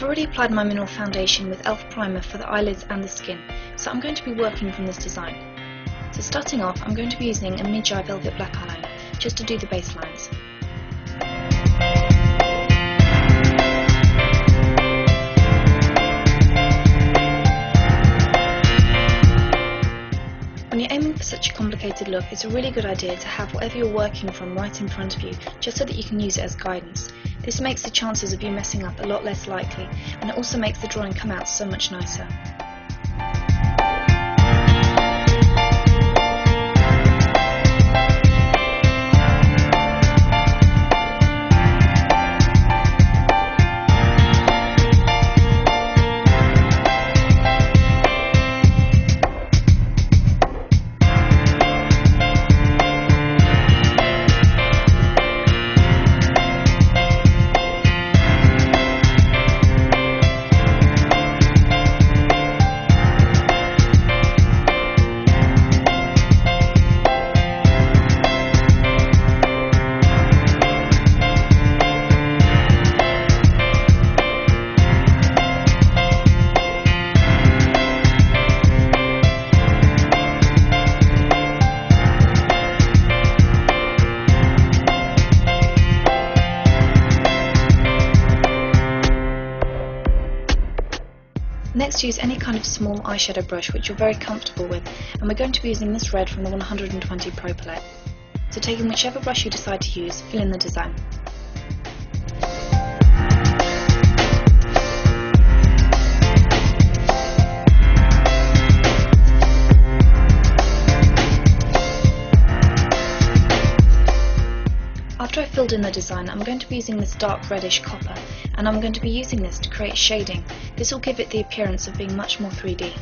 I've already applied my mineral foundation with e.l.f. primer for the eyelids and the skin, so I'm going to be working from this design. So starting off, I'm going to be using a Makyajı velvet black eyeliner just to do the base lines. When you're aiming for such a complicated look, it's a really good idea to have whatever you're working from right in front of you, just so that you can use it as guidance. This makes the chances of you messing up a lot less likely, and it also makes the drawing come out so much nicer. Next, use any kind of small eyeshadow brush which you're very comfortable with, and we're going to be using this red from the 120 Pro palette. So taking whichever brush you decide to use, fill in the design. After I've filled in the design, I'm going to be using this dark reddish copper, and I'm going to be using this to create shading. This will give it the appearance of being much more 3D.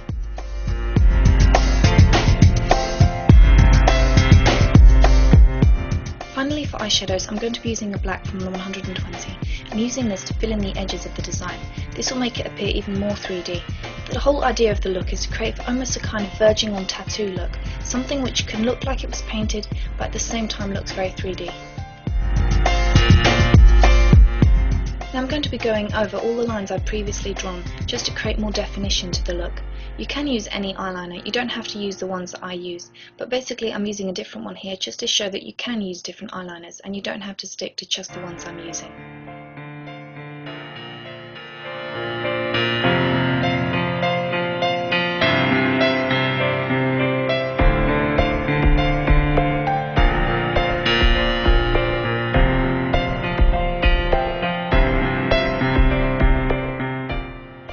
Finally, for eyeshadows, I'm going to be using a black from the 120 and using this to fill in the edges of the design. This will make it appear even more 3D. The whole idea of the look is to create almost a kind of verging on tattoo look, something which can look like it was painted but at the same time looks very 3D. Now I'm going to be going over all the lines I've previously drawn just to create more definition to the look. You can use any eyeliner, you don't have to use the ones that I use, but basically I'm using a different one here just to show that you can use different eyeliners and you don't have to stick to just the ones I'm using.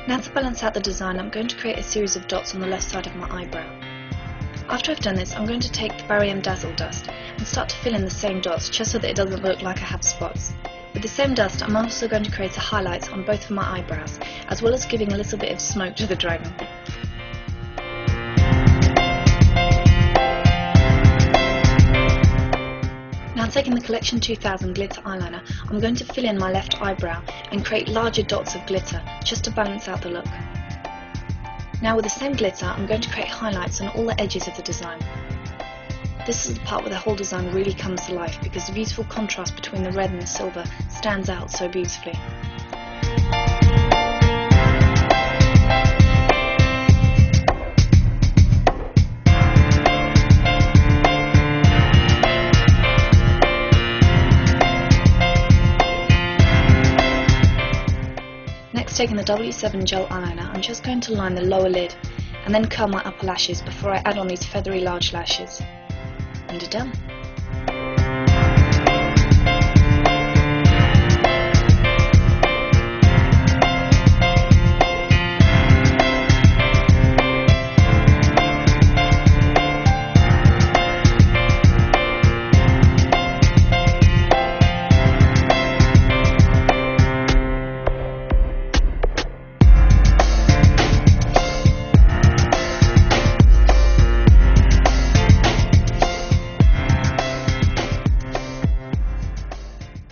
Now to balance out the design, I'm going to create a series of dots on the left side of my eyebrow. After I've done this, I'm going to take the Barium Dazzle dust and start to fill in the same dots just so that it doesn't look like I have spots. With the same dust, I'm also going to create a highlight on both of my eyebrows, as well as giving a little bit of smoke to the dragon. Now taking the Collection 2000 glitter eyeliner, I'm going to fill in my left eyebrow and create larger dots of glitter just to balance out the look. Now with the same glitter, I'm going to create highlights on all the edges of the design. This is the part where the whole design really comes to life because the beautiful contrast between the red and the silver stands out so beautifully. Next, taking the W7 gel eyeliner, I'm just going to line the lower lid and then curl my upper lashes before I add on these feathery large lashes. And you're done.